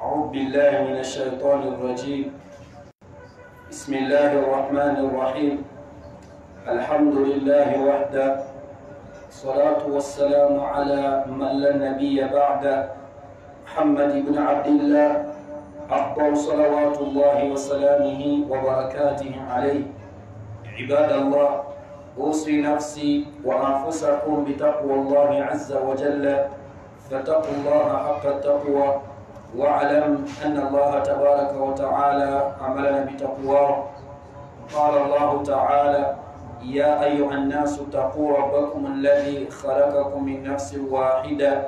أعوذ بالله من الشيطان الرجيم. بسم الله الرحمن الرحيم. الحمد لله وحده، الصلاة والسلام على من لا نبي بعده، محمد بن عبد الله، أفضل صلوات الله وسلامه وبركاته عليه. عباد الله، أوصي نفسي وأنفسكم بتقوى الله عز وجل، فاتقوا الله حق التقوى، واعلم أن الله تبارك وتعالى أمرنا بتقواه. قال الله تعالى: يا أيها الناس اتقوا ربكم الذي خلقكم من نفس واحدة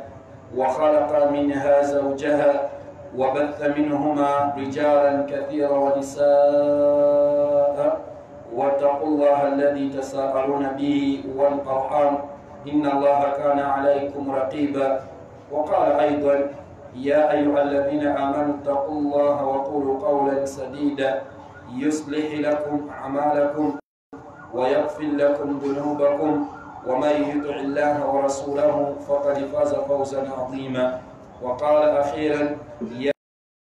وخلق منها زوجها وبث منهما رجالا كثيرا ونساء واتقوا الله الذي تساءلون به والأرحام إن الله كان عليكم رقيبا. وقال أيضا: يا أيها الذين آمنوا اتقوا الله وقولوا قولا سديدا يصلح لكم أعمالكم ويغفر لكم ذنوبكم ومن يطع الله ورسوله فقد فاز فوزا عظيما. وقال أخيرا: يا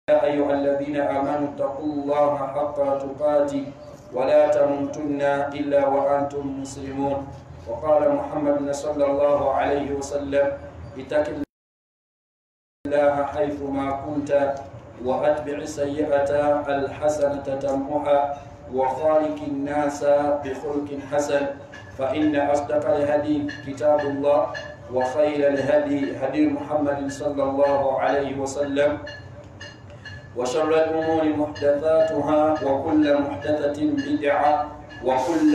أيها الذين آمنوا اتقوا الله حق تقاته ولا تموتن إلا وأنتم مسلمون. وقال محمد صلى الله عليه وسلم: اتق الله حيثما كنت وأتبع السيئة الحسنة تمحها وخالق الناس بخلق حسن، فإن أصدق الهدي كتاب الله وخير الهدي هدي محمد صلى الله عليه وسلم، وشر الأمور محدثاتها وكل محدثة بدعة وكل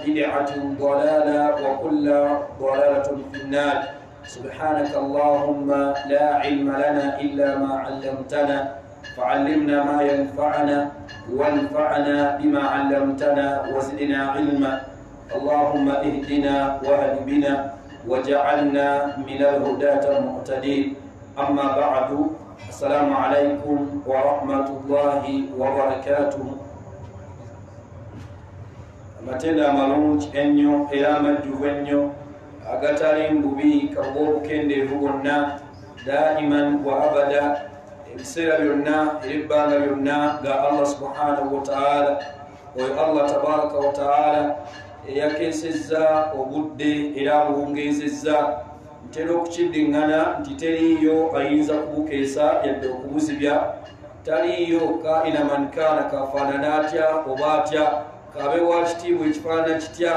بدعة ضلالة وكل ضلالة في النار. سبحانك اللهم لا علم لنا إلا ما علمتنا، فعلمنا ما ينفعنا وانفعنا بما علمتنا وزدنا علما. اللهم اهدنا واهد بنا وجعلنا من الهداة المهتدين. أما بعد، السلام عليكم ورحمة الله وبركاته. Matenda malungi ennyo era amajjuvu ennyo agatali mbubi kabw'obukendeevu bwonna daiman wa abada, ebiseera byonna era ebbanga lyonna ga Allah subhanahu wa ta'ala. Oyo Allah tabaraka wa ta'ala eyakeesezza obudde era abuwungeezezza, ntera okukiddiŋŋana nti teriiyo ayinza kubukeesa yadde okubuzibya. Taliiyo kaina man kaana kafaanana atya oba atya, kabe wa kitiibwa ekifaanana kitya,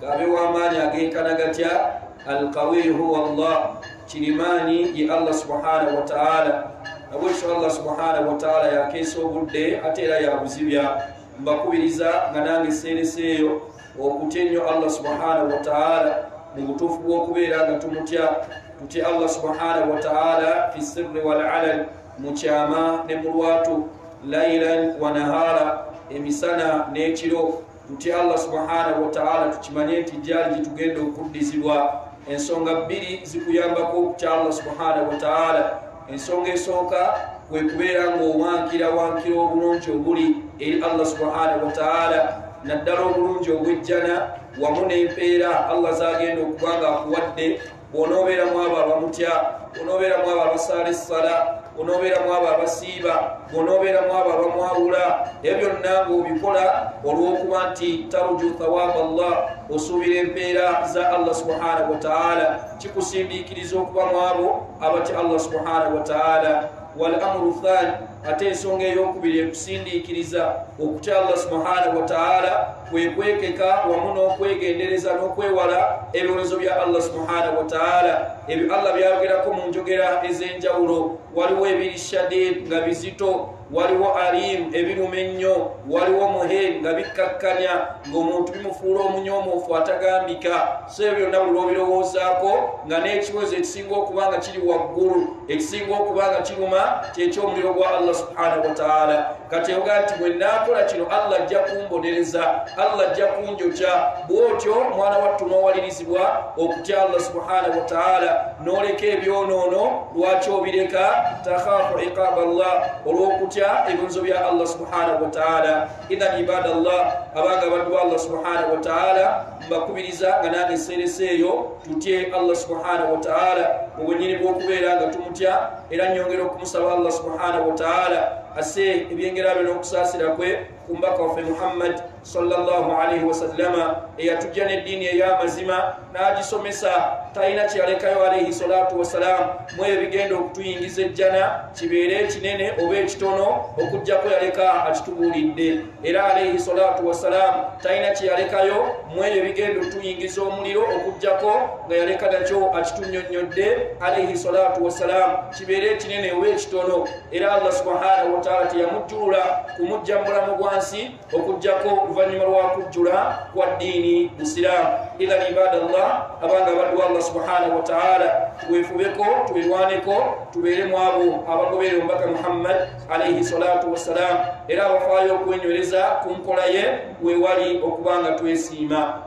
kabe w'amaanyi agenkana gatya. Alqawi huwa Allah, kirimaanyi ye Allah subhanahu wa ta'ala. Nabwekyo Allah subhanahu wa ta'ala yakeesa obudde ate era yabuzibya. Mbakubiriza nga nange seereseeyo okutya ennyo Allah subhanahu wa ta'ala mu butuufu bw'okubeera nga tumutya. Tutye Allah subhanahu wa ta'ala fi sirri wal alal, mu kyama ne mu lwatu, laylan wa nahara, emisana n'ekiro. Tutye Allah subhanahu wa ta'ala, tukimanye nti gyali gitugenda okuddizibwa. Ensonga bbiri zikuyambako okutya Allah subhanahu wa ta'ala. Ensonga esooka kwe kubeera ng'owankira obulungi obuli eri Allah subhanahu wa ta'ala, naddala obulungi obwejjana wamu n'empeera Allah zagenda okuba nga akuwadde. Bw'onoobeeramu abo abamutya, bw'onoobeeramu abo abasaala essala, bw'onoobeeramu abo abasiiba, bw'onoobeeramu abo abamwawula, ebyo byonna ng'obikola olw'okuba nti taruju thawaba Allah, osuubira empeera za Allah subhanahu wa ta'ala, kikusindiikiriza okuba mu abo abatya Allah subhanahu wa ta'ala. Wal amru thani, ate ensonga ey'okubiri ekusindiikiriza okutya Allah subhanahu wa ta'ala kwe kwekeka wamu n'okwegendereza n'okwewala ebiwolezo bya Allah subhanahu wa ta'ala. Ebyo Allah byayogerako mu njogera ez'enjawulo. Waliwo ebiri shadid nga bizito, waliwo alim ebiruma ennyo, waliwo muhel nga bikkakkanya ng'omuntu bimufuula omunyoomuufu atagambika. So ebyo byonna buli lw'obirowoozaako nga n'ekiwezo ekisinga okuba nga kiri waggulu, ekisinga okuba nga kiruma kyekyomuliro gwa Allah subhanahu wa ta'ala. Kati eyoga nti bwe naakola kino Allah ajja kumbonereza, Allah ajja kunjokya. Bw'otyo mwana wattu n'owalirizibwa okutya Allah subhanahu wa ta'ala, n'oleka ebyonoono. Lwaki obireka? Takhaafu iqaaba Allah, olw'okutya ebinzo bya Allah subhanahu wa ta'ala. Idhan ibadallah, abanga baddu Allah subhanahu wa ta'ala, mbakubiriza nga nange seereseeyo tutye Allah subhanahu wa ta'ala mu bwenyini bw'okubeera nga tumutya era nnyongera okumusaba Allah subhanahu wa ta'ala asse ebyengera bino okusaasira kwe ku mbaka waffe Muhammad sallallahu alaihi wasallama eyatujja n'eddiini ey'amazima n'agisomesa talina kyeyalekayo alaihi salatu wassalam mu ebigenda okutuyingiza ejjana kibeere kinene oba ekitono okujjako yaleka akitubuulidde era alaihi salatu wassalam talina kyeyalekayo mu ebyo ebigenda okutuyingiza omuliro okujjako nga yaleka nakyo akitunnyonnyodde alaihi salatu wassalam kibeere kinene oba ekitono era Allah subhanahu wa ta'ala teyamujjulula kumujja mu bulamu bwansi okujjako oluvannyuma lwa kujjula kwa ddiini busiraamu ila ibadallah abanga abaddu Allah subhanahu wa ta'ala tuwefubeko tuwerwaneko tubeeremu abo abagoberera omubaka Muhammad alaihi salatu wassalam era abafaayo okwenywereza ku nkola ye wewali okubanga twesiima.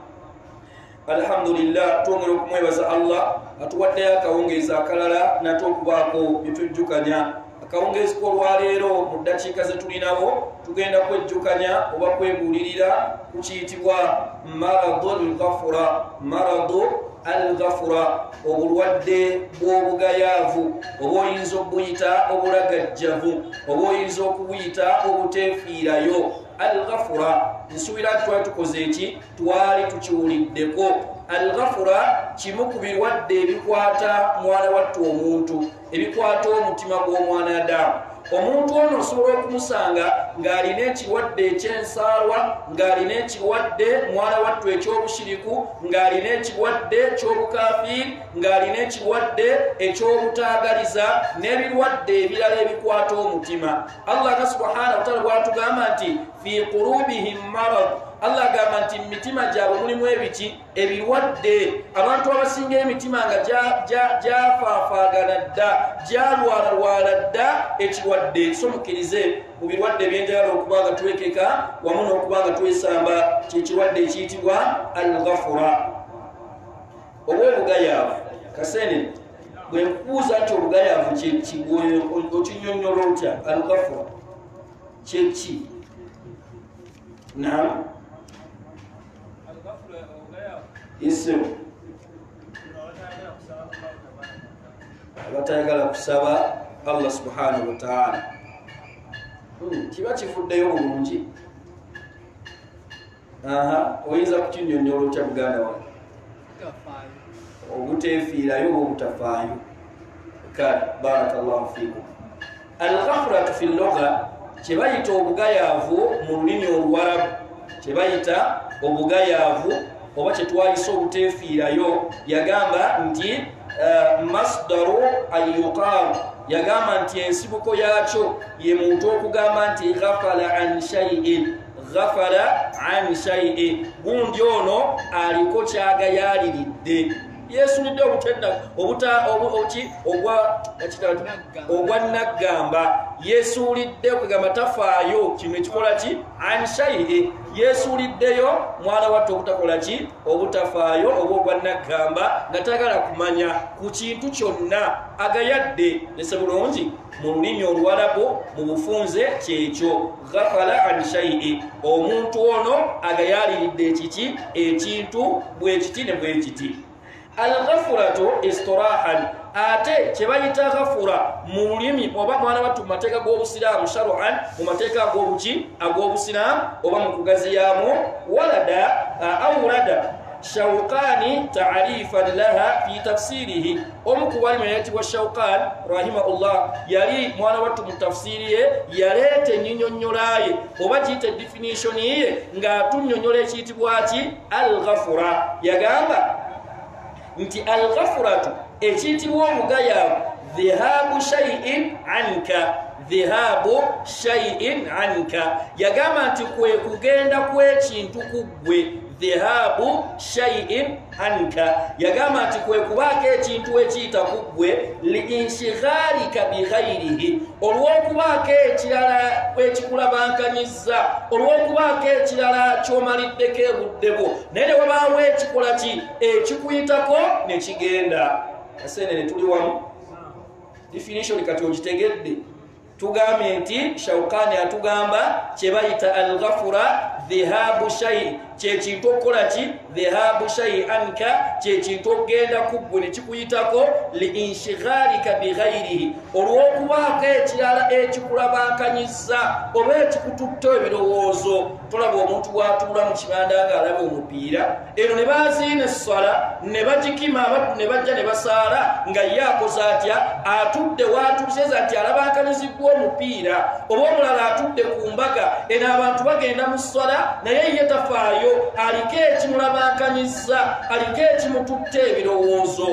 Alhamdulillah twongera okumwebaza Allah atuwaddeyo akawungeezi akalala nate okubaako byetujjukanya. Akawungeezi k'olwaleero mu ddakiika ze tulinabo tugenda kwejjukanya oba kwebuulirira ku kiyitibwa maradu al-ghafura obulwadde bw'obugayaavu oba oyinza okubuyita obulagajjavu oba oyinza okubuyita obuteefiirayo. Al-ghafura nsuubira nti twali tukoze eki twali tukiwuliddeko. Al-ghafura kimu ku birwadde ebikwata mwana wattu omuntu ebikwata omutima gw'omwana Adamu. Omuntu ono osobola okumusanga ng'alina ekirwadde eky'ensaalwa, ng'alina ekirwadde mwana wattu ekyobushiriku, ng'alina ekirwadde eky'obukafiiri, ng'alina ekirwadde eky'obutaagaliza n'ebirwadde ebirala ebikwata omutima. Allah subhanahu wa ta'ala bw'atugamba nti fi qulubihim marad, Allah agamba nti mu mitima gyabwe mulimu ebiki ebirwadde. Abantu abasinga emitima nga gyafaafaagana dda gyalwalalwala dda ekirwadde. So mukkirize mu birwadde byenjagala okuba nga twekeka wamu n'okuba nga twesamba kyekirwadde ekiyitibwa al-ghafura oba obugayaavu. Kasene bwe nkubuuza nti obugayaavu kyeki okinnyonnyola otya? Al-ghafura kyeki? Naam isem abatayagala kusaba Allah subhanahu wa ta'ala kiba kifuddeyo bulungi. Oyinza kukinnyonnyola otya muganda wange? Obuteefiirayo oba obutafaayo. Kale barakallahu fiikum. Al-ghafratu fi lugha kyebayita obugayaavu mu lulimi Oluwarabu, kyebayita obugayaavu oba kyetwayisa obuteefiirayo. Yagamba nti masdaru ayuqaalu, yagamba nti ensibuko yakyo ye muntu okugamba nti ghafala an shay'in, ghafala an shay'in, gundi ono aliko kyagayaliridde. Yesulidde ogwannaggamba. Yesulidde okugamba tafaayo kino ekikola ki? An shay'in, yesuliddeyo mwana wattu obutakola ki? Obutafaayo oba ogwannaggamba nga tagala kumanya ku kintu kyonna agayadde. Nese bulungi mu lulimi Oluwarabu mu bufunze kyekyo ghafala an shay'in, omuntu ono agayaliridde ekiki? Ekintu bwe kiti ne bwe kiti. Al-ghafuratu istirahan, ate kyebayita ghafura mu lulimi oba mwana wattu mu mateeka g'obusiraamu sharu'an, mu mateeka ag'obuki ag'obusiraamu oba mu kugaziyaamu walada awrada Shawqani ta'rifan laha fi tafsirihi. Omu ku balimu eyayitibwa Shawqan rahimahullah yali mwana wattu mu tafsiri ye yaleeta ennyinnyonnyola ye oba kiyita definition ye ng'atunnyonnyola ekiyitibwa ki? Al-ghafura. Yagamba nti al-ghafuratu ekiyitibwa obugayaavu dhihabu shay'in anka, dhihabu shay'in anka. Yagamba nti kwe kugenda kw'ekintu ku ggwe. Dhihabu shay'in anka, yagamba nti kwe kubaako ekintu ekiyita ku ggwe liinshighalika bighayrihi, olw'okubaako ekirala ekikulabankanyizza, olw'okubaako ekirala ky'omaliddeko ebudde bwo, naye ne wabaawo ekikola ki? Ekikuyitako ne kigenda. Kasene ne tuli wamu. Definition kati ogitegedde. Tugambye nti Shawqani atugamba kye bayita al-ghafura dhihabu shay'in, kyekintu okukola ki dhahabu shay'anka kyekintu okgenda kuggwe ne kikuyitako liinshighalika bighairihi olw'okubaako ekirala ekikulabankanyizza oba ekikututte ebirowoozo tolaba omuntu bw'atuula mu kibanda ng'alaba omupiira eno ne baziina essala ne bagikima abaddu ne bajja ne basaala nga ye akoze atya atudde waatuuseza nti alabankanyizibbwa omupiira oba omulala atudde ku mbaga eno abantu bagenda mu ssala naye ye tafaayo aliko ekimulabankanyizza aliko ekimututte ebirowoozo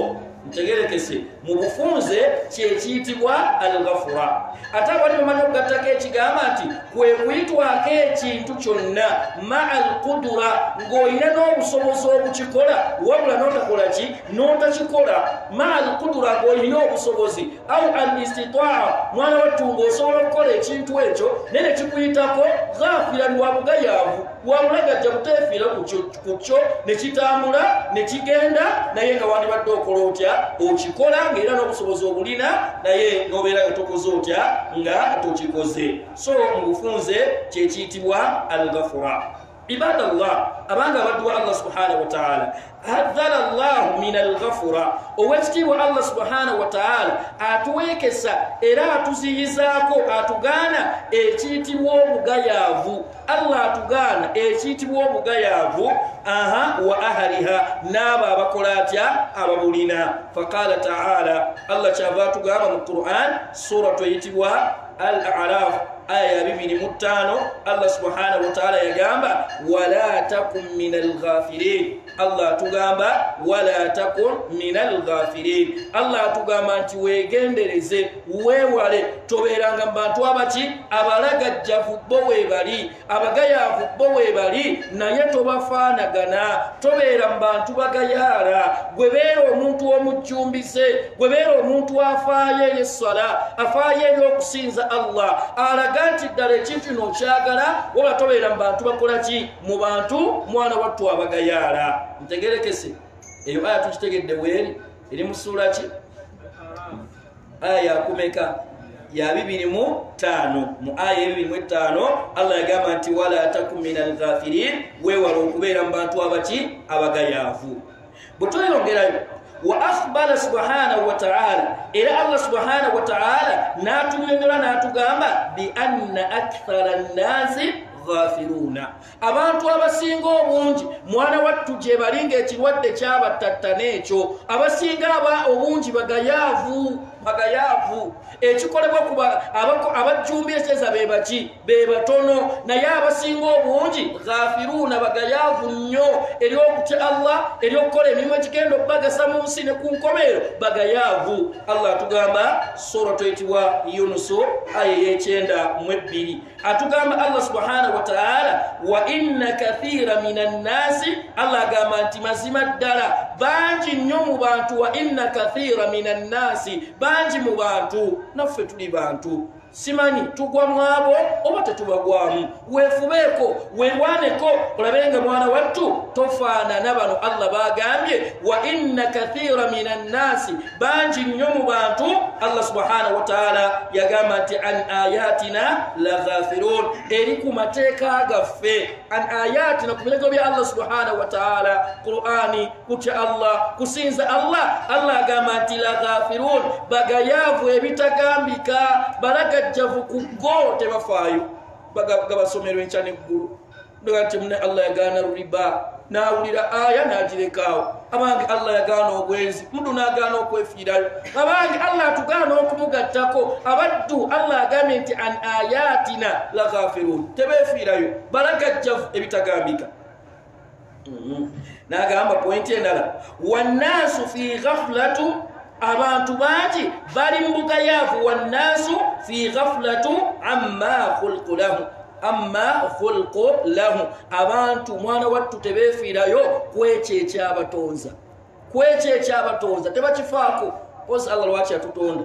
ntegerekese mu bufunze kyekiyitibwa al-ghafura ate abali bamanyi okugattako ekigamba nti kwe kuyitwako ekintu kyonna maa al-qudura ng'olina n'obusobozi obukikola wabula n'otakola ki n'otakikola maa al-qudura ng'olina obusobozi au al-istitaa mwana wattu ng'osobola okukola ekintu ekyo naye ne kikuyitako ghafirani wa bugayaavu wamulagajja buteefiira ku kyo ne kitambula ne kigenda naye nga wandibadde okola otya okikola ng'era n'obusobozi obulina naye n'obeera nga tokoze otya nga tokikoze so mu bufunze kyekiyitibwa al-ghafura ibadallah abanga abaddu wa Allah subhanahu wa ta'ala hadhara Allah min al-ghafura owekitiibwa Allah subhanahu wa ta'ala atuweekesa era atuziyizaako atugaana ekiyitibwa obugayaavu Allah atugaana ekiyitibwa obugayaavu wa ahaliha n'abo abakola atya ababulina faqala ta'ala Allah kyava atugamba mu Qur'an suratu eyitibwa al-A'raf aya 25 Allah subhanahu wa ta'ala yagamba wala takun minal ghafilin Allah atugamba wala takun minal ghafilin Allah atugamba nti wegendereze wewale toberanga bantu abaki abalagajjavu bo webali abagayavu bo webali naye tobafaanagana tobera bantu bagayala gwebeera omuntu omujjumbise gwebeera omuntu afaaye yessala afaaye y'okusinza Allah alaganti ddala ekintu n'okyagala waba tobeera mu bantu bakola ki mu bantu mwana wattu abagayala ntegerekese eyo aya tukitegedde bweri eri mu ssuula ki aya yakumeka ya 25 mu aya 25 Allah yagamba nti wala takum minal ghafilin wewala okubeera mu bantu abaki abagayavu bwetweyongerayo وأخبر سبحانه وتعالى إلى الله سبحانه وتعالى ناتمنى ناتغامبا بأن أكثر الناس ghafiruna abantu abasinga obungi mwana wattu gye balinga ekirwadde ky'abattatta n'ekyo abasinga obungi bagayavu ekikolebwa kuba abajjumbi ekyeza be baki be batono naye abasinga obungi ghafiruna bagayavu nnyo eri okutya Allah eri okukola emirimu egigenda okubagasa mu nsi ne ku nkomerero bagayavu Allah atugamba suratu eyitibwa Yunusu aya 9:2 atugamba Allah subhanahu wa ta'ala wa inna kathira minan nasi Allah agamba nti mazima ddala bangi nnyo mu bantu wa inna kathira minan nasi bangi mu bantu naffe tuli bantu simanyi tugwa mwabo oba tetubagwamu wefubeeko wewaneko olabenga mwana wattu tofaanana bano Allah bagambye wa inna kathira minan nasi bangi nnyo mu bantu Allah subhanahu wa ta'ala yagamba nti an ayatina la ghafirun eri ku mateeka gaffe an ayatina ku biragiro bya Allah subhanahu wa ta'ala Qur'ani kutya Allah kusinza Allah Allah agamba nti la ghafirun bagayavu ebitagambika balaga javu kugo tebafaayo bagasomero encha neggulu ndoganti mune Allah yagaana riba nawulira aya nagirekaawo abange Allah yagaana obwenzi mudu nagaana okwefiirayo abange Allah atugaana okumugattako abaddu Allah agambye nti an ayatina la ghafirun tebefiirayo balagajjavu ebitagambika nagamba pointi endala wannasu fi ghaflatu abantu bangi bali mbugayavu wannasu fi ghaflatu amma khulqu lahu abantu mwana wattu tebefiirayo kwekyeky'abatonza tebakifaako pozi Allah lwaki atutonda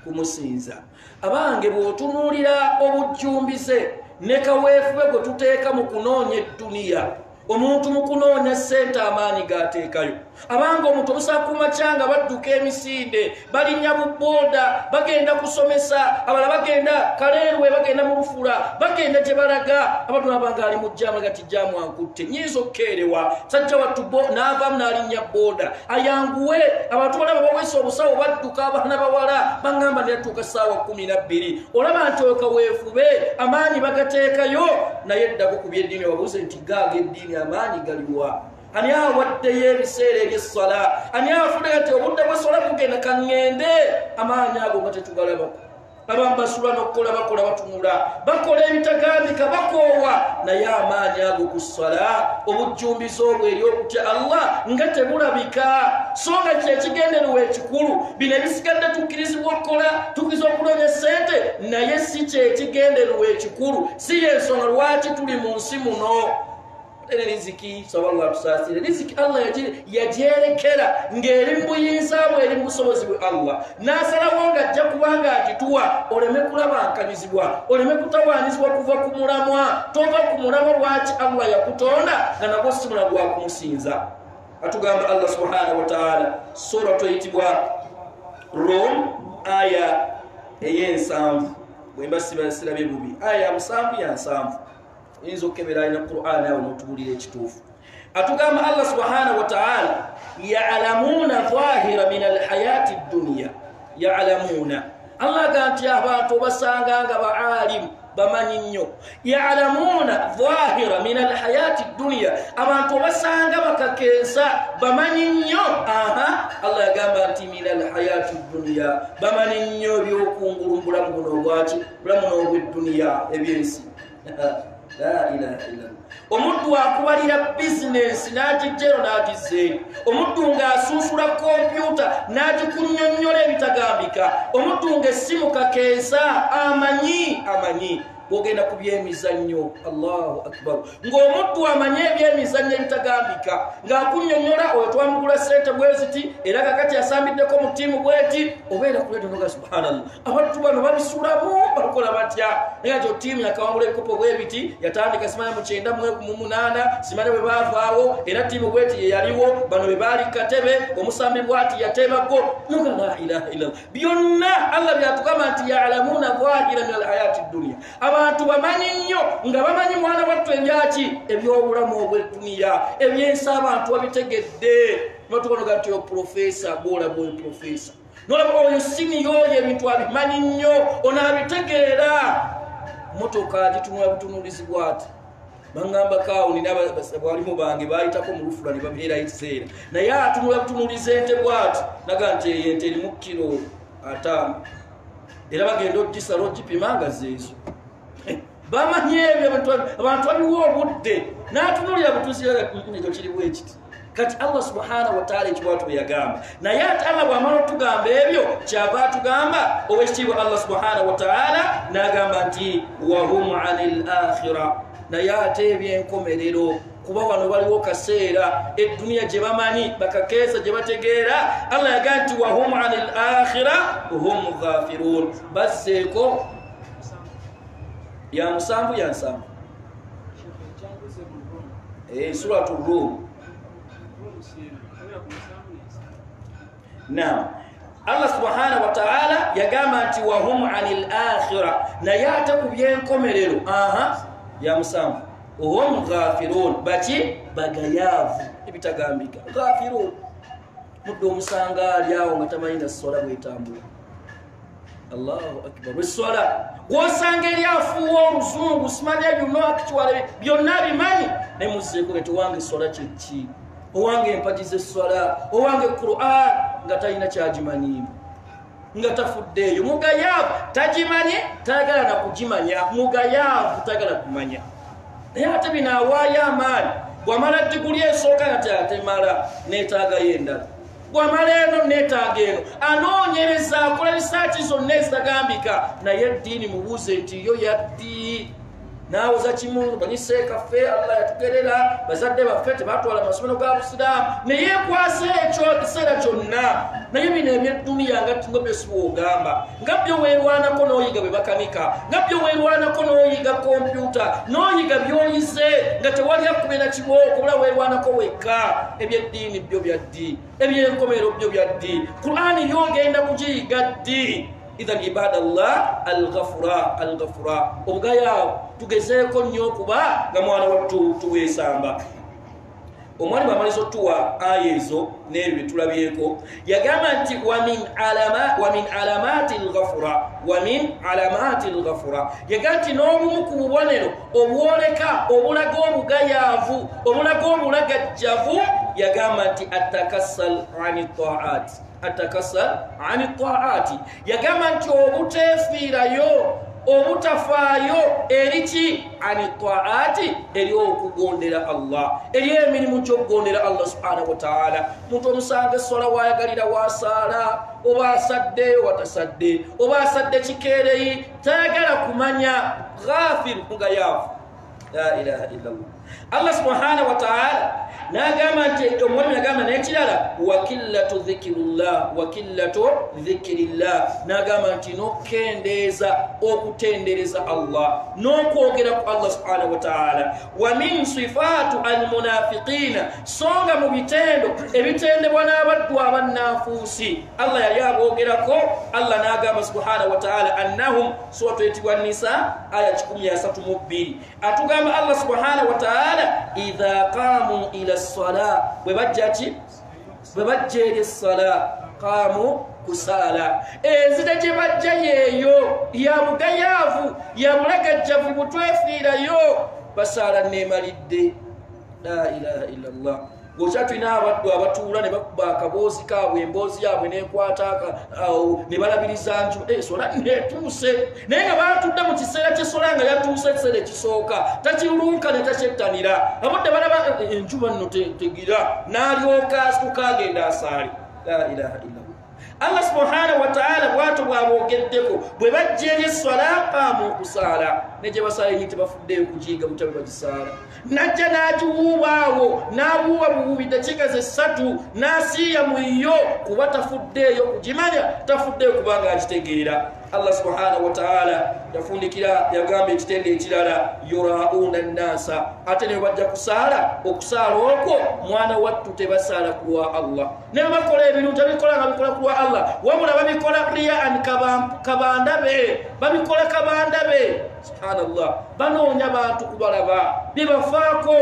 kumusinza abange bw'otunuulira obujjumbise ne kaweefube gwe tuteeka mu kunoonya edduniya omuntu mu kunoonya ssente amaanyi g'ateekayo abanga omuntu obusaakuma kyanga badduka emisinde balinnya mu booda bagenda kusomesa abala bagenda Kaleerwe bagenda mu Lufula bagenda gye balaga abantu abanga ali mu jjama gati jjamu ankutte nyinza okkeerewa sajja wattu n'avaamu n'alinnya booda ayanguwe abantu balaba baweesa obusawo badduka abaana bawala bangamba netuuka ssaawa 12 olaba nti okaweefube amaanyi bagateekayo naye eddako ku byeddiini wabuuze nti gaaga eddiini amaanyi galiwa ani awaddeyo ebiseera eby'essala ani afudde nti obudde bw'essala bugenda kaŋŋende amaanyi ago nga tetugalabako abamu basula n'okukola bakola batunula bakola ebitagambika bakoowa naye amaanyi ago ku ssala obujjumbizi obwo eri okutya Allah nga tebulabika so nga kyekigendererwa ekikulu bino ebisigadde tukkirizibwa okukola tukkiza okunonya ssente naye si kyekigendererwa ekikulu si yensonga lwaki tuli mu nsi muno riziki sawalla tusasire riziki Allah yajerekera ngeri mbuyinza bwe eri musobozi bwe Allah nasalawo nga ajja kubanga agituwa oleme kulabankanyizibwa oleme kutawaanizibwa kuva ku mulamwa tova ku mulamwa lwaki Allah yakutonda nga nagwo si mulamwa gwa kumusinza atugamba Allah subhanahu wa ta'ala sura tuyitibwa Rum aya eyensanvu bwemba sirabye bubi aya musanvu ya nsanvu inzo kebera ina Qur'an awo notubulira ekituufu atugamba Allah subhanahu wa ta'ala ya'lamuna dhahira min alhayati ad-dunya ya'lamuna Allah ganti abantu basanga nga baalim bamanyi nnyo ya'lamuna dhahira min alhayati ad-dunya abantu basanga bakakensa bamanyi nnyo Allah yagamba nti min alhayati ad-dunya bamanyi nnyo byokungulumbula mu buno bwaki bulamu n'obw'eddunya ebyensi la ilaha illallah omuntu akubalira business n'agijero n'agizeeyo omuntu ng'asunsula kompyuta n'agikunnyonnyola ebitagambika omuntu ng'essimu kakeesa amanyi bwogenda ku byemizannyo Allahu akbar ng'omuntu amanye ebyemizannyo ebitagambika ng'akunnyonnyola oyo twamugula ssente bweziti era kakati asambiddeko mu ttiimu bweti obeera kuleeta noga subhanallah abantu bano babisulamu bakola batya naye ati ttiimu yakawangula ebikopo bwebiti yatandika simanya mu 9 simanya bwe baavaawo era ttiimu bweti ye yaliwo bano bwe baali katebe omusambi bwati yateebako noga la ilaha illallah byonna Allah byatugamba nti ya'lamuna dhahira min alhayati ad-dunya abantu bamanyi nnyo nga bamanyi mwana wattu enjaki ebyobulamu obw'edduniya ebyensi abantu babitegedde notukonoga nti oprofesa bwolaba oyo profesa nolaba oyo siniyo oyo ebintu abimanyi nnyo onaabitegeera motoka agitunula butunulizi bwati bangamba kawuni n'abalimu bange baayitako mu Lufula ne babeera ekiseera naye atunula butunulizi ente bwati naga nti eyo ente erimu kilo 5 era bagenda ogisala ogipima nga zeezo bamanyi ebyo abantu baliwo obudde n'atunulira butuuziekyo kiriwo ekiti kati Allah subhanahu wa ta'ala ekiwatu bwe yagamba naye ate Allah bw'amala otugamba ebyo kyava atugamba owekitiibwa Allah subhanahu wa ta'ala n'agamba nti wahum anil akhira naye ate ebyenkomerero kuba wano waliwo kaseera edduniya gye bamanyi bakakeesa gye bategeera Allah yagamba nti wahum anil akhira hum ghafirun bazzeeko ya musanvu ya nsanvu suratu Rum naam Allah subhanahu wa ta'ala yagamba nti wahum anil akhira naye ate ku byenkomerero ya musanvu hum ghafirun baki bagayavu ebitagambika ghafirun mudde omusanga ali awo nga tamanyi na sola bwetambula Allahu akbar biswala wosanga eri afuwa oluzungu simanya actually byonna bimanyi ne muzeeko nti wange sola kyeki owange empagi z'esswala owange Qur'an nga talina kyagimanyimu nga tafuddeeyo mugayaavu tagimanyi tayagala na kugimanya mugayaavu tayagala kumanya naye ate binaawaayo amaanyi bw'amala diguli esooka nga teyatemala neetaagayo endala bw'amala eno neetaaga eno anoonyereza akola risaaki zonna ezitagambika naye eddiini mubuuze nti yo yaddi nawoza kimu banyise kaffe Allah yatugerera bazadde baffe tebatwala amasomero ga Busiraamu naye kwase ekyo kiseera kyonna naye bino ebyeddunia nga tingo byesiwogamba nga byo weerwanako n'oyiga bwe bakanika nga byo weerwanako n'oyiga kompyuta n'oyiga by'oyize nga tewali akubera kibooko kubula weerwanako wekka ebyeddiini byo bya ddi ebyenkomero byo bya ddi Qur'ani lyogenda kugiyiga ddi idhan ibadallah al-ghafura obugaya tugezeeko nnyo okuba nga mwana wattu tuweesamba omwani bamalizo tuwa aya ezo n'ebyo byetulabyeko yagamba nti wa min alamati al-ghafura yagamba nti n'obumu ku bubonero obwoleka obulaga obugayaavu obulaga obulagajjavu yagamba nti atakassal ani taati yagamba nti obuteefiirayo obutafaayo eriki ani taati eri okugondera Allah eri emirimu gy'okugondera Allah subhanahu wa ta'ala muntu omusanga essola wayagalira wasaala oba asadde watasadde oba asadde kikeereyi tayagala kumanya ghafir mugayaavu la ilaha illallah Allah subhanahu wa ta'ala nagamba nti omwami nagamba n'ekirala wakillatu dhikirillah nagamba nti n'okendeeza okutendereza Allah n'okwogera ku Allah subhanahu wa ta'ala wa min sifatu almunafiqina songa mu ebitendebwa n'abaddu abannafuusi Allah yali aboogerako Allah nagamba subhanahu wa ta'ala annahum suratu etibwa Nisa aya 132 atugamba Allah subhanahu wa ta'ala idha qamu ila as-salah bwebajja eri as-salah qamu kusala enzita gye bajja yeeyo ya bugayaavu ya bulagajjavu butwefiirayo basaala neemalidde la ilaha illallah bwokya tulina abaddu abatuula ne bakuba akaboozi kaabwe emboozi yaabwe nekwata ne balabiriza nju sola netuuse naye nga batudde mu kiseera ky'esola nga yatuuse ekiseera ekisooka takirunka ne takyettanira abadde balaba enjuba nno tegira n'alyoka asituka agenda asaali la ilaha illallah Allah subhanahu wa ta'ala bwato bwaboogeddeko bwe bajja eri esswala qaamu okusaala ne gye basaala enyi tebafuddeyo kugiyiga butabe bagisaala najja n'agiwuubaawo n'abuuba buwuubi dakiika ze 3 n'asiiya mu yo kuba tafuddeeyo kugimanya tafuddeeyo kubanga agitegeera Allah subhanahu wa ta'ala yafundikira yagamba ekitende ekirala yurauna nnasa ate ne bajja kusaala okusaala okwo mwana wattu tebasaala kulwa Allah ne bakola ebintu tabikola nga bikola kulwa Allah wabula babikola riyaan kabandabe babikola kabandabe subhanallah banoonya bantu kubalaba bibafaako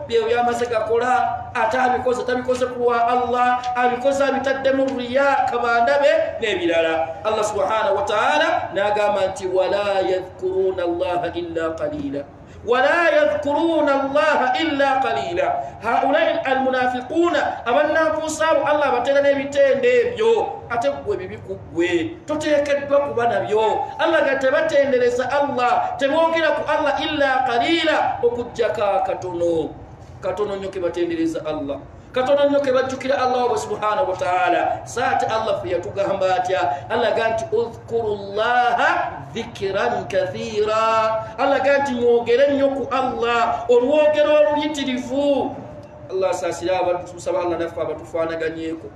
byamaze gakola ate abikoze tabikoze kulwa Allah abikoze abitadde mu riya kabandabe n'ebirala Allah subhanahu wa ta'ala n'agamba nti wala yadhkuruna Allah illa qalila haulai almunafiquna abannafuusaabo Allah batera n'ebitende ebyo ate gwe bibikugwe toteekeddwa kuba nabyo Allah gatebatendereza Allah tebogera ku Allah illa qalila okujjaka katono nnyo ke batendereza Allah katono nnyo ke bajjukira Allah subhanahu wa ta'ala saati Allah fe yatugamba atya Allah ganti udhkurullaha dhikran kathira Allah ganti mwogere nnyo ku Allah olwogero oluyitirivu Allah saasira abantu tusaba Allah nafa abatufaanaganyeko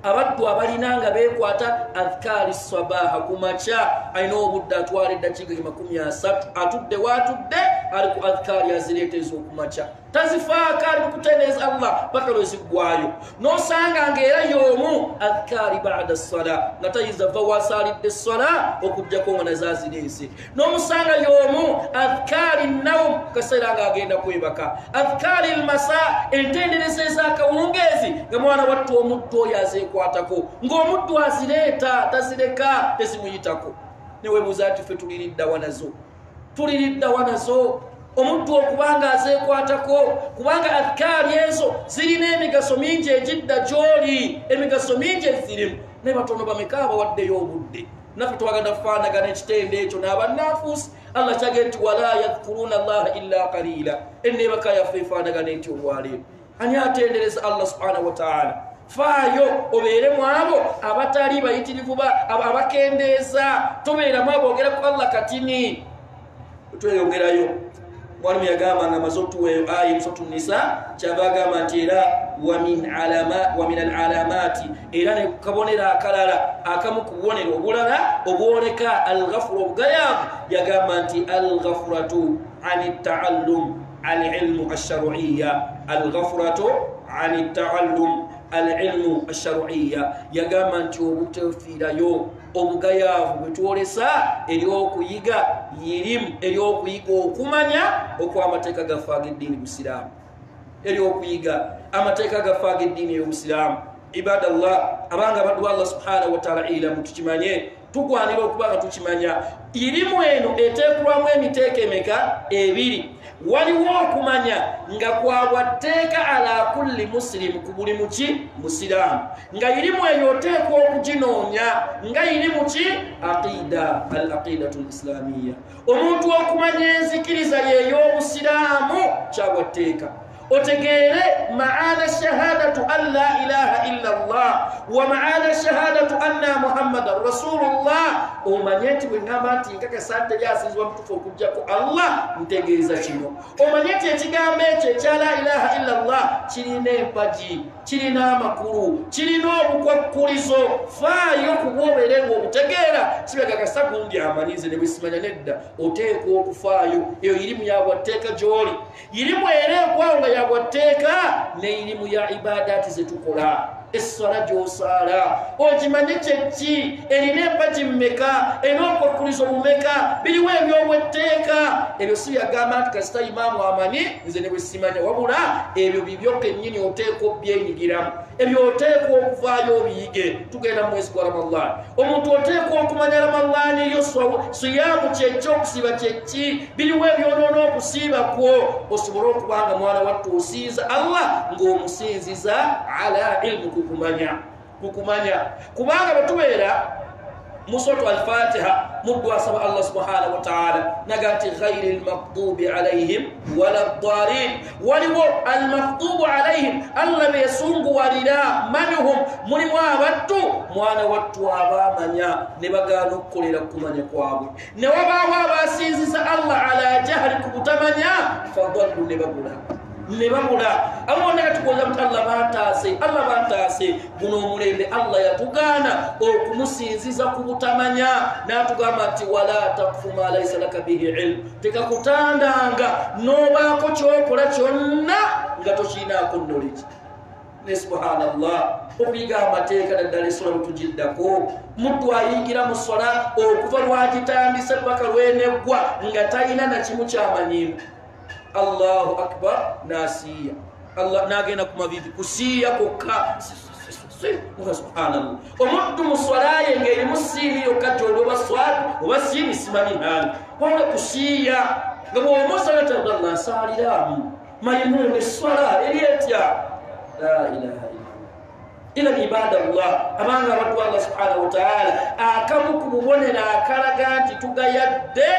abaddu abalinanga bekwata adhkari sabaha kumacha alina obudde atwala eddakiika 30 atudde watudde ali ku adhkari azireeteeza okumacha tazifaako ali kukutendeeza Allah paka lwezigwayo nosanga ngaera y'omu adhkari ba'da ssala nga tayiza va wasaalidde essala okujjako nga nazazireese n'omusanga y'omu adhkari nawm kaseera nga agenda kwebaka adhkari almasa entendereza ez'akawungeezi nga mwana wattu omuddu oyo azeekwatako ng'omuddu azireeta tazireka tezimuyitako newebuuza ati ffe tuliridda wanazo omuddu okubanga azeekwatako kubanga adhkari ezo zirina emigaso mingi egidda gy'oli emigaso mingi ezirimu naye batono bameka abawaddeyo obudde naffe twagenda kufaanagana ekitende ekyo n'abannafuusi Allah kyagenda nti wala yadhkuruna Allah illa qalila enneebaka yaffe efaanagana enti olwaleero ani atendereza Allah subhanahu wa ta'ala faayo obeere mu abo abatali bayitirivu abakendeeza tobeeramu aboogera ku Allah katini tweyongerayo mwalimu yagamba nga mazotuweyo ayi musotu nisa kyava agamba nti era wa min alalamati era ne kabonera akalala akamu ku bubonero obulala obwoleka alghafuru obugayavu yagamba nti alghafuratu ani taallum alilmu alsharuiya alghafuratu ani taallum alilmu alsharuiya yagamba nti obutefiirayo obugayavu bwetwolesa eryokuyiga yirimu eryokuyiga okumanya okw'amateeka gaffe ag'eddiini busiraamu eryokuyiga amateeka gaffe ag'eddiini ey'obusiraamu ibadallah abanga baddu Allah subhanahu wa ta'ala ilamu tukimanye tugwanira okuba nga tukimanya irimu eno eteekulwamu emiteeka emeka ebiri waliwo okumanya nga kwabwatteeka ala kulli muslimu ku buli muki musiraamu nga irimu eyo oteekwa okuginoonya nga irimu ki aqida al aqidatu lislamiya omuntu okumanya enzikiriza y'ey'obusiraamu kyabwatteeka otegeere maana shahadatu an la ilaha illa Allah wa maana shahadatu anna muhammadan rasulullah omanye nti bwengamba nti nkakasa nti teri mutufu okujjako Allah ntegeeza kino omanye nti ekigambo ekyo ekya la ilaha illa Allah kirina empaji kirina amakulu kirina obukwakkulizo faayo kubwobeere ng'obutegeera sibagakasa gundi amanyize ne bwesimanya nedda oteekwa okufaayo eyo irimu yabwatteeka gy'oli irimu era ekwawo nga yabwatteeka n'irimu ya ibadaati zetukola essala gy'osaala okimanye kyeki erina empaji mmeka erina okwakkulizo bumeka biriwo ebyobwetteeka ebyo si byagamba nti kasita imaamu amanyi nze ne bwesimanya wabula ebyo bibyo kennyini oteekwa obyenyigiramu ebyo oteekwa okuvaayo obiyige tugenda mu mwezi gwa Ramadaan omuntu oteekwa okumanya Ramadaan eyo siyaamu kyekyokusiiba kyeki biriwo ebyonoona okusiiba kwo osobole okubanga mwana wattu osiiza Allah ng'omusinziza ala ilmu kukumanya kubanga batubeera musoto al-Fatiha muddu asaba Allah subhanahu wa ta'ala nagati ghayril maghdubi alayhim wala ad-dallin waliwo al-maghdubu alayhim Allah besungu walira manhum mulimu abattu mwana wattu abamanya ne bagana okukolera kumanya kwabwe ne wabaawo abasinziza Allah ala jahli kubutamanya fadallu ne babula abona katukoza mtu Allah bataase guno omulembe Allah yatugaana okumusinziza kubutamanya n'atugamba nti wala takfu ma laysa laka bihi ilm tekakutandanga nobaako kyokola kyonna nga tokinaako knowledge ne subhanallah okuyiga amateeka naddala essula bwetugiddako muddu ayingira mu sola okuva lwagitandise paka lweneggwa nga talina nakimu kyamanyimu Allahu akbar nasiya Allah nagenda kumavivi kusiya kokka subhanallah omuddu muswalaye ngeri musiri okati oba swali oba sini simani nani wala kusiya ngabo musala Allah saliramu mayimune swala eliyetya la ilaha ila ibadallah abanga abantu Allah subhanahu wa ta'ala akamu kubonera akalaga nti tugayadde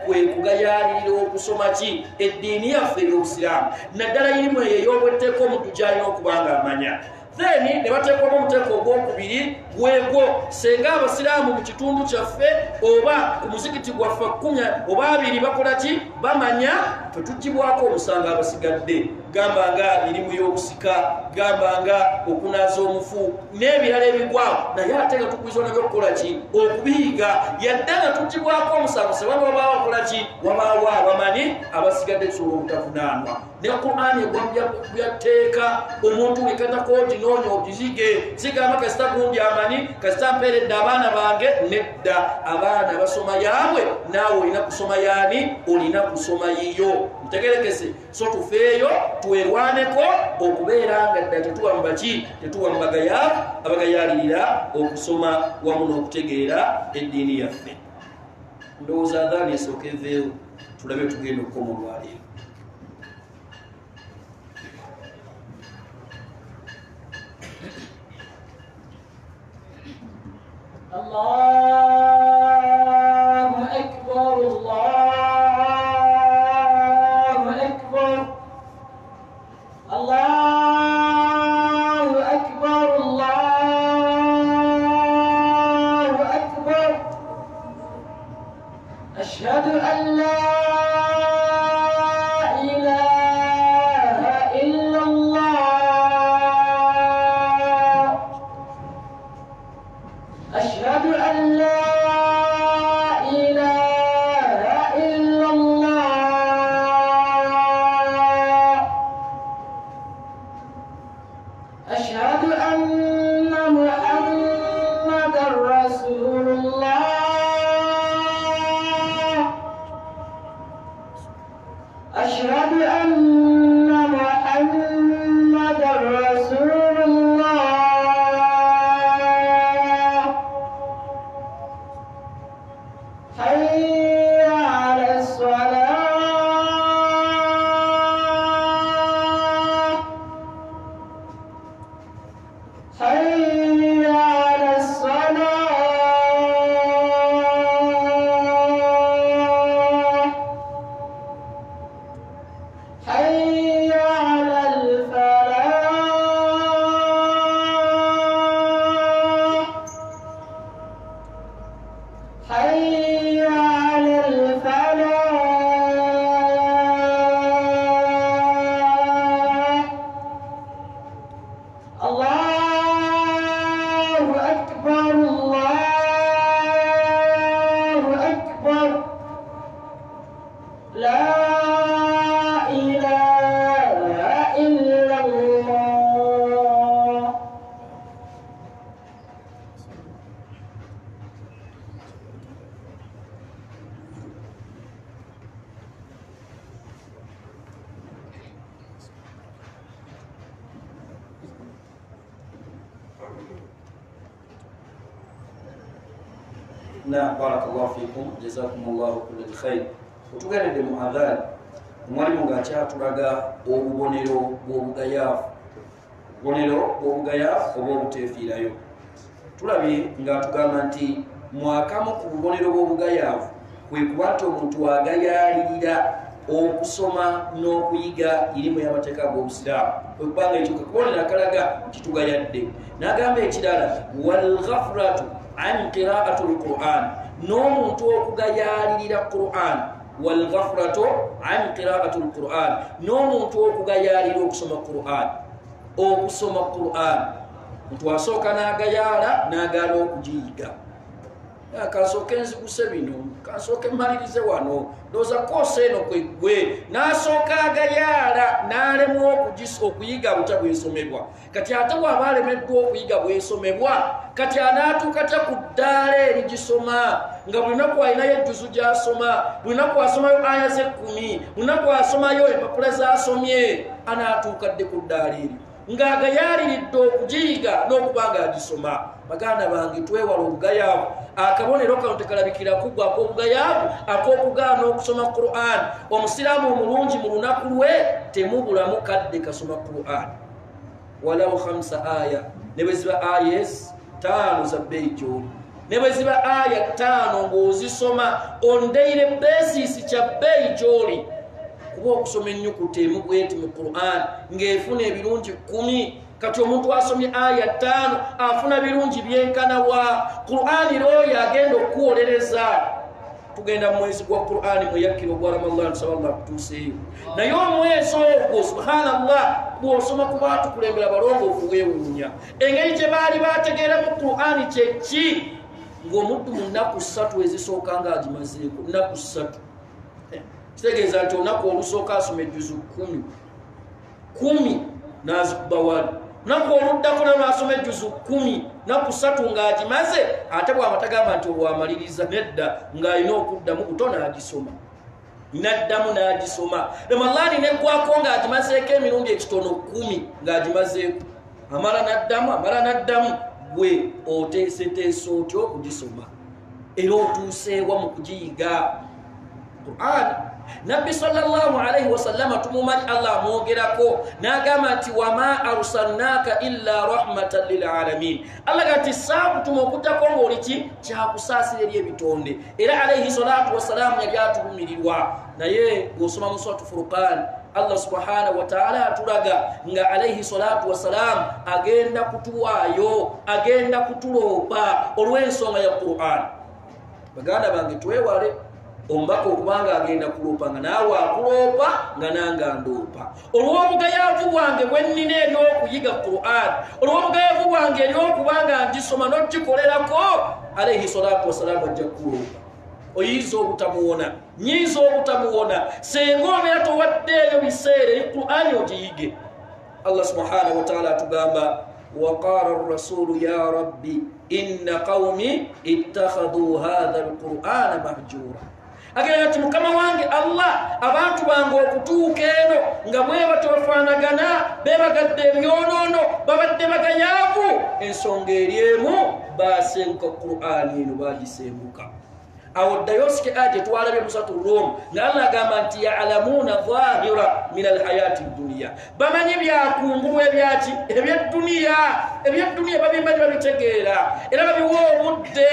kwe kugayalirira okusoma ki eddiini yaffe ey'obusiraamu naddala irimu eyo ey'obwetteeka omuntu gy'alina okubanga amanya then ne bateekwamu omuteeko ogwokubiri gwegwo senga abasiraamu mu kitundu kyaffe oba ku muzikiti gwaffe kunya oba abiri bakola ki bamanya tetugibwako omusanga abasigadde gamba nga mirimu y'obusika gamba nga okunaza omufu n'ebirala ebigwawo naye ate nga tukwiza nabyokukola ki okubiyiga yadde nga tugibwako omusango sebaba babaawo bakola ki wabaawo abamanyi abasigadde tusobola obutavunaanwa ne Qur'ani bwatteeka omuntu wekatakooti noonya ogizige sigamba kasita gundi amanyi kasita mpeeredde abaana bange nedda abaana basoma yaabwe naawe olina kusoma yaani olina kusoma yiyo ntegerekese so tufeeyo tuwerwaneko okubeera nga dda tetuwa mubaki tetuwa mubagayaavu abagayaalirira okusoma wamu n'okutegeera eddiini yaffe ndowooza adhaani esooka eveewo tulabe tugenda okukoma olwaleero الله أكبر الله أكبر الله أكبر الله أكبر أشهد أن لا حي على الصلاة حي على الصلاة حي على الفلاح حي على الفلاح الله أكبر الله أكبر لا إله إلا الله نعم بارك الله فيكم جزاكم الله كل الخير وتغير المؤذان mwalimu ng'akyatulaga obubonero bw'obugayaavu obw'obugayaavu oba obuteefiirayo. Tulabye ng'atugamba nti mwakamu ku bubonero bw'obugayaavu kwe kuba nti omuntu agayaalirira okusoma n'okuyiga irimu y'amateeka g'obusiraamu kwe kubanga ekyo kakubonero akalaga nti tugayadde. N'agamba ekirala walghaflatu an qiraatu lquran, n'omuntu okugayaalirira quran walghaflatu an qiraatu lquran, n'omuntu okugayaalira okusoma quran. Okusoma quran omuntu asooka n'agayaala n'agaala okugiyiga. Kansooke nziguse bino, kansooke mmalirize wano, ndowooza koosa eno kwe ggwe. N'asooka agayaala n'alemwa okuyiga buta bwesomebwa. Kati ate bw'aba alemeddwa okuyiga bwesomebwa, kati anaatuuka atya ku ddaala erigisoma nga buli lunaku alinayo ejjuzu gy'asoma, buli lunaku asomayo aya ze-10, buli lunaku asomayo empapula z'asomye, anaatuuka dde ku ddaala eri ng'agayaaliridde okugiyiga n'okuba ng'agisoma. Baganda bange twewala obugayaavu. Akabonero kano tekalabikira kuggwa ak'obugayaavu ak'okugaana okusoma Quran. Omusiraamu omulungi mu lunaku lwe temubulamu kadde kasoma Quran walawo 5 aya, ne bwe ziba ayes 5 za bbeeyi gy'oli, ne bwe ziba aya 5 ng'ozisoma on daily basis kya bbeeyi gy'oli. Kuba okusoma ennyukuta emu bweti mu Quran ng'efuna ebirungi 10. Kati omuntu asomye aya 5 afuna birungi byenkana wa Quran royo agenda okuwolereza. Tugenda mu mwezi gwa Quran muyakkiro gwa Ramadan sallallahu tuseeyo, naye omwezi ogwo subhanallah bw'osoma ku bantu kulembera balongoofu weewuunya engeri gye baali bategeera mu Quran kyeki, ng'omuddu mu nnaku 3 ezisooka ng'agimazeeko. Nnaku 3 kitegeeza nti olunaku olusooka asoma ejjuzu 10 n'azikuba wali, lunaku oluddako nayo n'asoma ejjuzu 10 naku 3 ng'agimaze. Ate bw'aba tagamba nti olwamaliriza, nedda, ng'alina okuddamu buto n'agisoma, n'addamu n'agisoma. Ramadani neggwako ng'agimazeeko emirundi ekitono 10 ng'agimazeeko, amala n'addamu. Gwe oteeseteese otya okugisoma era otuuseewa mu kugiyiga Quran? Nabbi sallallahu alayhi wa sallam tumumanyi Allah amwogerako n'agamba nti wama arsalnaka illa rahmatan lil alamin. Allah gati saakutuma okuttako ng'oli ki kyakusaasira eri ebitonde. Era alayhi salatu wassalamu yali atulumirirwa. Naye bw'osoma mu suratu Furqan Allah subhanahu wa ta'ala atulaga nga alayhi salatu wassalam agenda kutuwaayo, agenda kutuloopa olw'ensonga ya Quran. Baganda bange twewale omubaka okubanga agenda kuloopa nga naawe akuloopa nga nange andoopa. Olw'obugayaavu bwange bwe nnina eri okuyiga Quran, olw'obugayaavu bwange eri okubanga ngisoma n'okikolerako, alayhi salatu wassalamu ajja kuloopa. Oyinza obutamuwona, nyinza obutamuwona, senga obeera towaddeeyo biseera Quran ogiyige. Allah subhanahu wa ta'ala atugamba waqala ar-rasulu ya rabbi inna qawmi ittakhadhu hadha al-Qur'ana mahjura. Agenda ati mukama wange Allah, abantu bange okutuuka eno nga bwe batofaanagana, bebagadde ebyonoono, babadde bagayaavu, ensonga eri emu, baasenguka Qur'ani eno baagisenguka. awo dayosike aje twalabe musatu rom nga Allah agamba nti ya'lamuna dhahira min alhayati dunya bamanyi byakungulu ebyaki ebyeddunia babimanyi babitegeera era babiwa obudde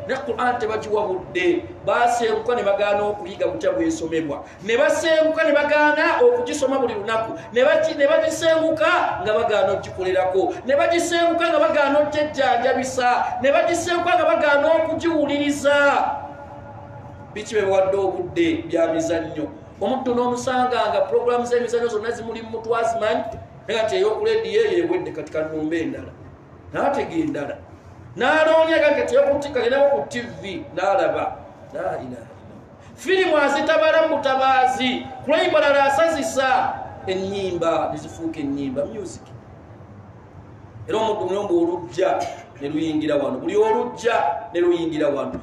ne Qur'an tebagiwa budde basenguka ne bagaana okuyiga butya bwesomebwa ne basenguka ne bagaana okugisoma buli lunaku ne bagisenguka nga bagaana okugikolerako ne bagisenguka nga bagaana okujjanjabisa ne bagisenguka nga bagaana okugiwuliriza biki bebawadde obudde bya mizannyo omuddu n'omusanga nga programu z'emizannyo zonna zimuli mu mutwe azimanyi naye nti ey'okulediyo eyo ewedde katika nnumba endala n'atega endala n'aloonya kati yokutika genawo ku TV n'alaba la ilaha illallah firimu azitabala mu butabaazi kulaibalala asazisa ennyimba nezifuuka ennyimba music era omuddu mulombe olujja ne luyingira wano buli olujja ne luyingira wano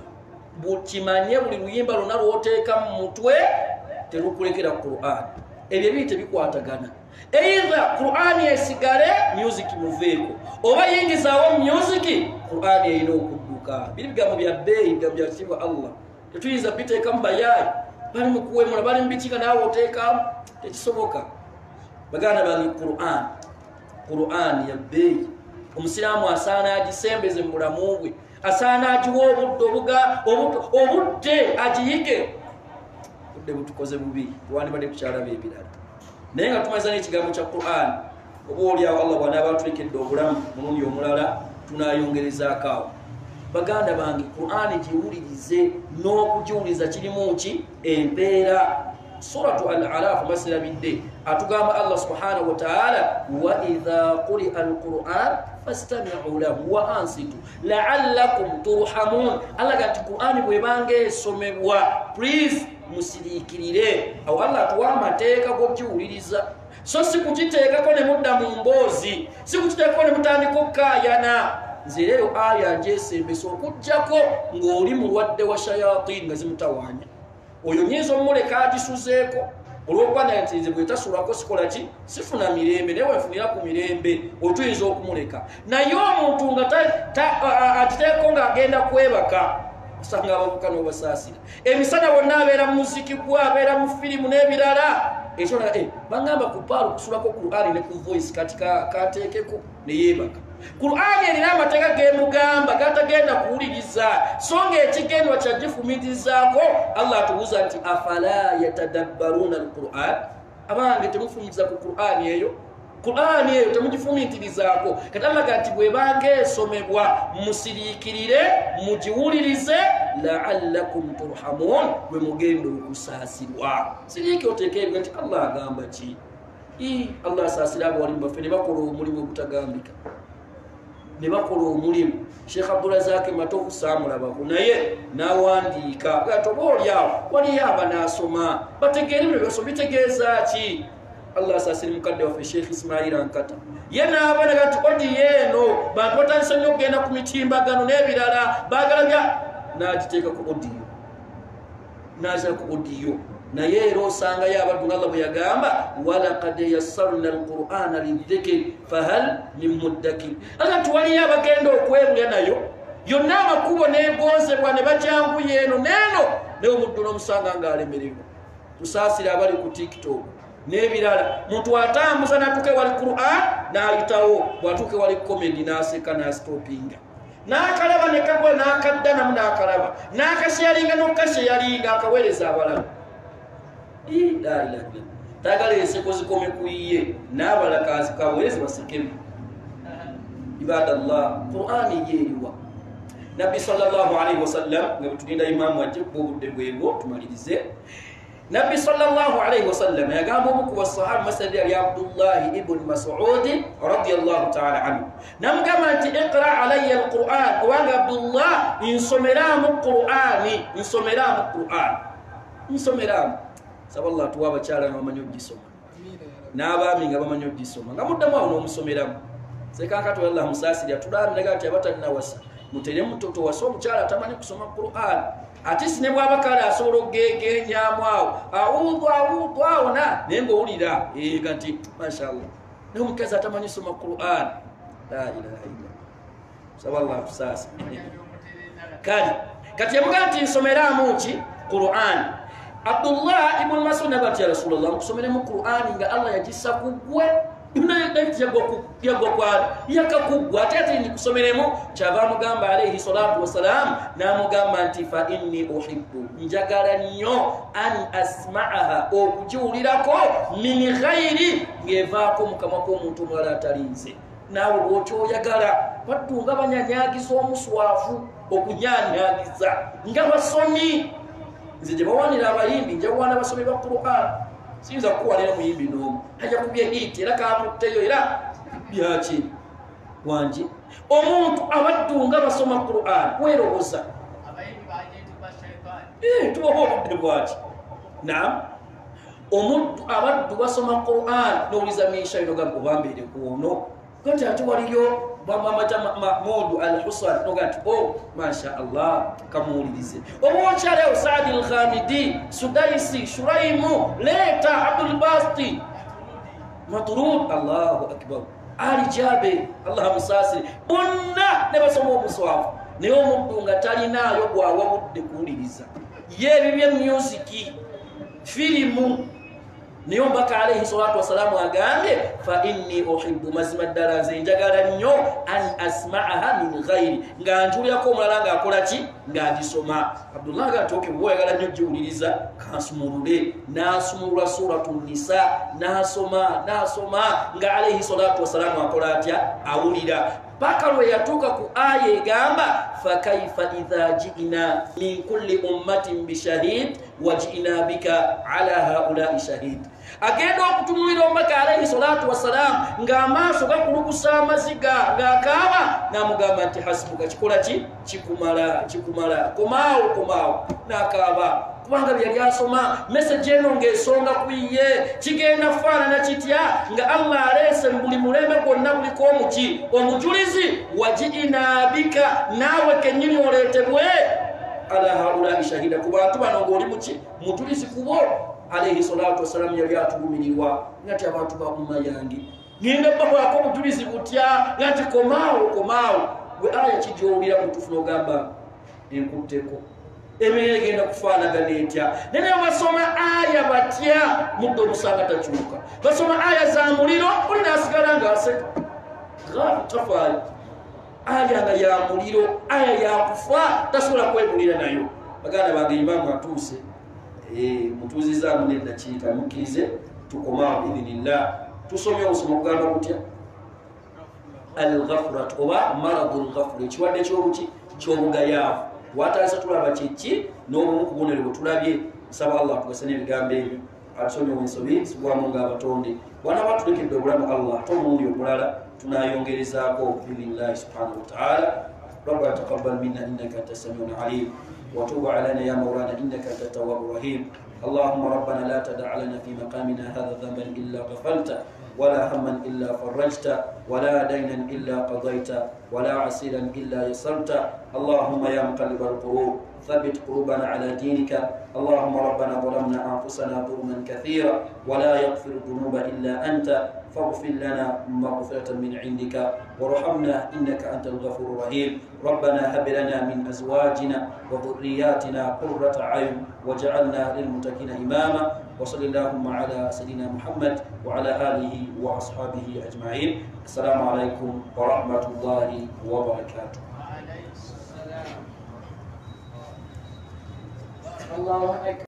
bukimanye buli luyimba lwonna lwoteeka mu mutwe terukulekera Qur'an ebyo biyite bikwatagana either Qur'an esigale music muveeko oba yingizaawo music Qur'an erina okudduka biri bigambo bya bbeeyi bigambo bya kitiibwa Allah tetuyinza biteekamu bayaayi bali mu kuwemula bali mu bikiika naawe oteekamu tekisoboka baganda bange Qur'an ya bbeeyi omusiraamu asaana agisembeze mu bulamu bwe asaana agiwa obudde agiyige budde butukoze bubi twandibadde tukyalaba ebirala naye nga tumaliza n'ekigambo kya Qur'an oba olyawo Allah bw'anaaba atulekedde obulamu mulundi omulala tunaayongerezaako awo baganda bange Qur'an giwulirize n'okugiwuliza kirimu ki empeera suratu al-Araf masirabidde atugamba Allah subhanahu wa ta'ala wa idha quri'a al-Qur'an fastami'u lahu wa ansitu la'allakum turhamun Allah gati Qur'an bwebange esomebwa please musirikirire awo Allah atuwa amateeka g'okugiwuliriza so si kugiteekako ne mudda mu mboozi si kugiteekako ne mutandika okkaayana nze leero aya ngyesembesa okuggyako ng'oli mulwadde wa shayatin nga zimutawaanya oyo nyinza omuleka agisuzeeko olwokuba naye nti nze bwe tasulako sikola ki sifuna mirembe naye wenfunira ku mirembe otuyinza okumuleka naye omuntu nga agiteeko ng'agenda kwebaka osanga abavuka n'obasaasira emisana bonna abeera mu muziki gwe abeera mu firimu n'ebirala ekyo bangamba ku paalo okusulako Qur'an ne ku voice kati kateekeko ne yeebaka Qur'an erina amateeka gemugamba gatagenda kuwuliriza so ng'ekigendwa kyagifumitizaako Allah atubuuza nti afala yatadabbaruuna al-Qur'an abange temufumitiza ku Qur'an eyo temugifumintirizaako kati alaga nti bwebange esomebwa musiriikirire mugiwulirize la'allakum turhamun bwe mugenda okusaasirwa siriiki oteeka ebyo nti Allah agamba ki Allah asaasira abo walimu baffe ne bakola omulimu ogutagambika ne bakola omulimu Sheikh Abdulrazak Matovu saamulabako naye n'awandiika gati oba olyawo waliyo abanaasoma bategeera bino byosoma bitegeeza ki Allah asaasira mukadde waffe Sheikh Ismail Ankata ye n'abaana gati odi yeeno bantu batandise nnyo okugenda ku mitimbagano n'ebirala baagala n'agiteeka ku odiyo naye era osangayo abaddu nga Allah bwe yagamba walaqad yassarna al-Qur'ana lidhikri fahal min muddakir ati waliyo abagenda okwebulya nayo yonna amakubo n'egonzebwa ne bajyanguye eno neeno naye omuddu n'omusanga ng'alemererwa tusaasire abali ku TikTok n'ebirala muntu atambuza n'atuuke wali Qur'an n'ayitawo bw'atuuke wali comedy n'aseka n'astopinga n'akalaba ne kagwa n'akaddanamu n'akalaba n'akasyalinga n'okukasyalinga akaweereza abalala tagala enseko zikome kuyiye n'abalakazi kaweerezi basekemu ibadallah Qur'ani yeeriwa Nabbi sallallahu alaihi wasallam nga bitulinda imamu ajje kubudde bwego tumalirize Nabbi sallallahu alaihi wasallam yagamba omu ku basahaba masali ali Abdullah ibn Mas'ud radiyallahu ta'ala anhu namugamba nti iqra alayya alquran owanga Abdullah insomeramu Qur'an saba Allah tuwa abakyala nga bamanyi ogisoma n'abaami nga bamanyi ogisoma nga muddamu awo n'omusomeramu sekankatwe Allah musaasirya tulaamiraga nti abatalina wasa mutere mutoto wasa omukyala atamanyi kusoma Qur'an ate si ne bw'aba kale asobola okugegenyamu awo awuudu awo naye ng'owulira nga nti mashallah naye omukazi atamanyi soma Qur'an la ilaha illa saba Allah tusaasi kale kati yamugaa nti nsomeramu ki Qur'an. Abdullah ibn Mas'ud nabati ya Rasulullah nkusomeremu Qur'an nga Allah yagissa kugwe yakakugwa ate nikusomeremu kyava mugamba alayhi salatu wassalam namugamba nti fa inni uhibbu njagala nnyo an asma'aha okujiwulirako min ghairi ngevaako mukama k'omuntu omulala atalinze. Naawe bw'okyoyagala baddu nga banyanyagiza omuswafu okunyanyagiza nga basomi. Nze gye bawanira abayimbi nja kuwana basomi ba Qur'an siyinza kukuwanira muyimbi n'omu ajja kubye hiti era kamutteyo era byaki wangi omuntu abaddu nga basoma Qur'an weeroboza tubaho obudde bwaki. Naam omuntu abaddu basoma Qur'an n'owuliza minshaino gamba obambeere kuono kati ate waliyo Mahmud al-Husan nogati masha Allah kamuulirize omukyalewo Saadi al-Ghamidi Sudaisi Shuraimu Leta Abdul Basti Matrud Allahu akbar Ali Jabe Allah musasiri bonna ne basoma omuswafu naye omuddu nga talinaayo gwawabudde kuwuliriza ye music filimu niyo mbaka alayhi salatu wasalamu agambye fa inni uhibbu mazima ddala nze njagala nnyo an asma'aha min ghairi nga njulirako omulala ng'akola ki ng'agisoma. Abdullah agatoke bw'oyagala nnyo giwuliriza kansumulule n'asumulula suratu nisa n'asoma nga alayhi salatu wasalamu akola atya awulira paka lwe yatuuka ku aya egamba fakaifa idha ji'na min kulli ummatin bishahid wa ji'na bika ala haulai shahid. Agenda okutumulira omubaka alayhi salatu wassalam ng'amaaso gakulukusa amaziga ng'akaaba n'amugamba nti hasibuka kikola ki kikumala komaawo n'akaaba kubanga byali asoma message eno ng'esonga kuyiye kigenda faanana kitya nga Allah aleese buli mulembe gwonna buliko omujulizi waji'ina bika naawe kennyini oleetebwe ala haulai shahida ku bantu bano ng'oli muki mujulizi kubo. Alayhi salatu wassalam yali atulumirirwa ngati abantu ba umma yange ngenda bakwako obujulizi butya ngati komaawo gwe aya kijowulira mutufu n'ogamba enkutteko emere egenda kufaanagana etya naye basoma aya batya mudde omusanga takyuka basoma aya za muliro oli naasigala ng'aseka tafaayo aya nga ya muliro aya yakufa tasobola kwegulira nayo. Baganda bange imamu atuuse mutuuzizaamu n'eddakiika mukkirize tukomaawo biidhinillah. Tusomye obusomo kugamba kutya al-ghafrat oba maradul ghafri ekirwadde ky'obugayaavu watandise tulaba kiki n'obumu ku bubonero bwe tulabye. Nsaba Allah tugase n'ebigambo ebyo atusomye ensobi sigwamu ng'abatonde wana batulekedde obulamu Allah ate omulundi ogulala tunayongerezaako biidhinillahi subhanahu wa ta'ala. ربنا تقبل منا إنك أنت السميع العليم وتوب علينا يا مولانا إنك أنت التواب الرحيم. اللهم ربنا لا تدع لنا في مقامنا هذا ذنبا إلا غفرته ولا هما إلا فرجته ولا دينا إلا قضيته ولا عسيرا إلا يسرته. اللهم يا مقلب القلوب ثبت قلوبنا على دينك. اللهم ربنا ظلمنا أنفسنا ظلما كثيرا ولا يغفر الذنوب إلا أنت فاغفر لنا مغفرة من عندك وارحمنا إنك أنت الغفور الرحيم. ربنا هب لنا من أزواجنا وذرياتنا قرة أعين وجعلنا للمتقين إماما. وصلى اللهم على سيدنا محمد وعلى آله وأصحابه أجمعين. السلام عليكم ورحمة الله وبركاته. الله أكبر.